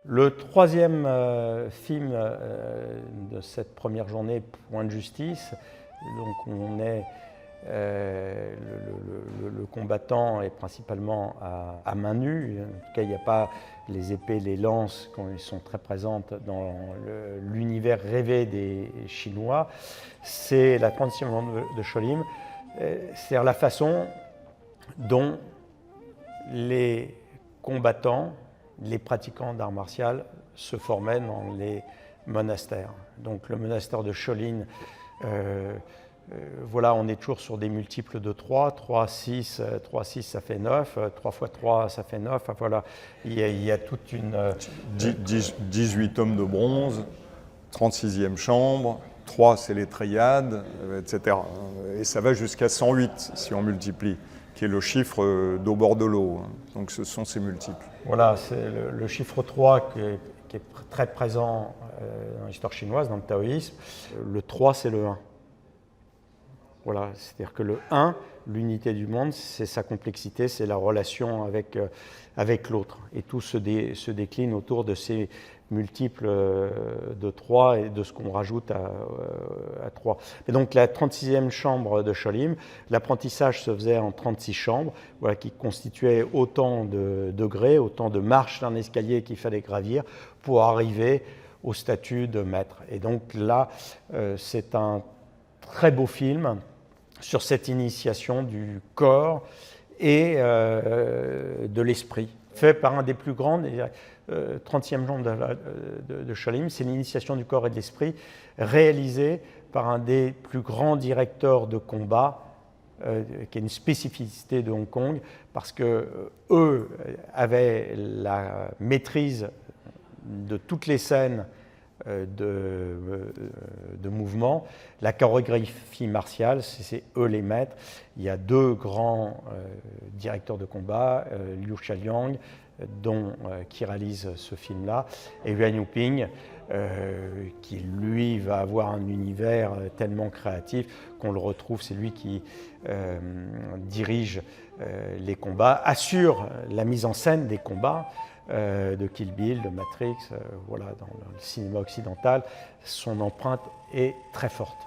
Le troisième film de cette première journée, Point de justice, donc on est le combattant est principalement à main nue. En tout cas, il n'y a pas les épées, les lances, qui sont très présentes dans l'univers rêvé des Chinois. C'est la 30e journée de Cholim, c'est-à-dire la façon dont les combattants, les pratiquants d'arts martiaux se formaient dans les monastères. Donc le monastère de Cholin, voilà, on est toujours sur des multiples de 3, 3, 6 ça fait 9, 3 fois 3 ça fait 9, voilà, il y a toute une... 18 hommes de bronze, 36e chambre, 3 c'est les triades, etc. Et ça va jusqu'à 108 si on multiplie, qui est le chiffre d'Au-Bord-de-l'eau. Donc ce sont ces multiples. Voilà, c'est le chiffre 3 qui est très présent dans l'histoire chinoise, dans le taoïsme. Le 3, c'est le 1. Voilà, c'est-à-dire que le 1, l'unité du monde, c'est sa complexité, c'est la relation avec l'autre. Et tout se décline autour de ces multiples de 3 et de ce qu'on rajoute à 3. Et donc la 36e chambre de Cholim, l'apprentissage se faisait en 36 chambres, voilà, qui constituaient autant de degrés, autant de marches d'un escalier qu'il fallait gravir pour arriver au statut de maître. Et donc là, c'est un très beau film sur cette initiation du corps et de l'esprit, fait par un des plus grands, 30e chambre de Cholim, c'est l'initiation du corps et de l'esprit, réalisée par un des plus grands directeurs de combat, qui est une spécificité de Hong Kong, parce qu'eux avaient la maîtrise de toutes les scènes de mouvement. La chorégraphie martiale, c'est eux les maîtres. Il y a deux grands directeurs de combat, Liu Xiaoliang, qui réalise ce film-là, et Yuan Yuping, qui lui va avoir un univers tellement créatif qu'on le retrouve, c'est lui qui dirige les combats, assure la mise en scène des combats, de Kill Bill, de Matrix, voilà, dans le cinéma occidental, son empreinte est très forte.